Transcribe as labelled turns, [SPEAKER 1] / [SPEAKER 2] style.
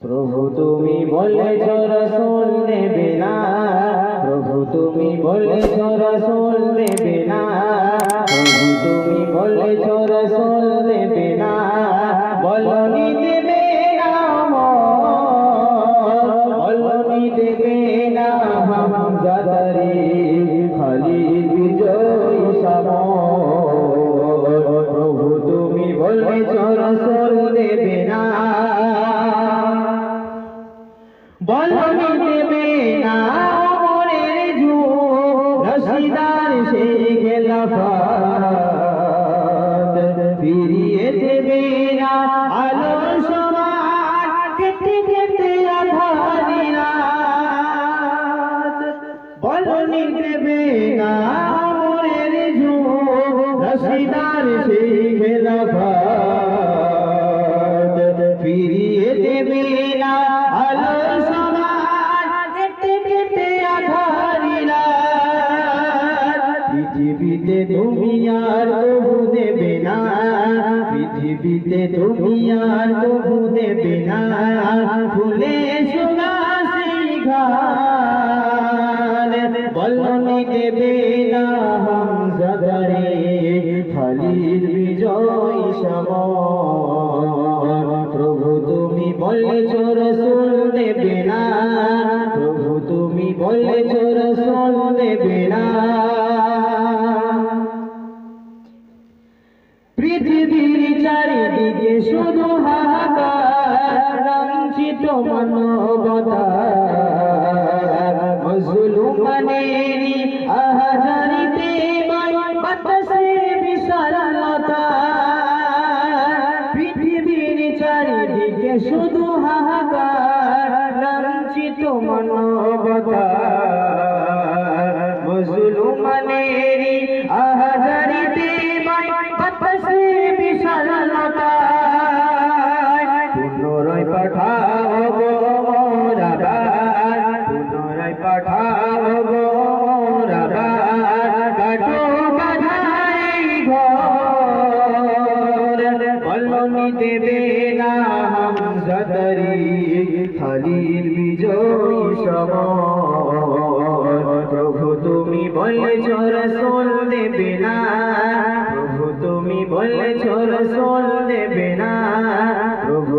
[SPEAKER 1] প্রভু তুমি বলেছ রাসূল দেবে না, প্রভু তুমি বলেছ রাসূল দেবে না, প্রভু তুমি বলেছ রাসূল দেবে না, বলনি দেবে না, বলনি দেবে না হামজাদারি খালিদ বিজয় সমর। প্রভু তুমি বলেছ রাসূল দেবে না, বলনি দেবে না ওমরের যুগ রশিদার সেই খেলাফত, ফিরিয়ে দেবে না আলোর সমান কেটে কেটে আঁধারি রাত। বলনি দেবে না ওমরের যুগ রশিদার সেই খেলাফত, ফিরিয়ে দেবে না আলোর সমান কেটে কেটে আঁধারি রাত। পৃথিবীতে তুমি আর কবু দেবে না, পৃথিবীতে তুমি আর কবু দেবে না, ফুলে সুবাসী ঘ্রাণ। বলনি দেবে না হামজাদারে খালিদ বিজয় সমর। প্রভু তুমি বলেছ রাসূল দেবে না, প্রভু তুমি বলেছ রাসূল দেবে না। পৃথিবীর চারিদিকে শুধু হাহাকার, লাঞ্ছিত মানবতা মুসলমানেরই আহাজারিতে বাতাসে বিশালতা। পৃথিবীর চারিদিকে শুধু হাহাকার, লাঞ্ছিত মানবতা মুসলমানেরই আহাজারিতে বাতাসে বিশালতা। পুনরায় পাঠাও গো মোর আবার, পুনরায় পাঠাও গো মোর আবার, কাটো বাধাই ঘর। বলনি দেবে না হামজাদারি খালিদ বিজয় সমর। প্রভু তুমি বলেছ রাসূল দেবে না, প্রভু তুমি বলেছ রাসূল দেবে না, প্রভু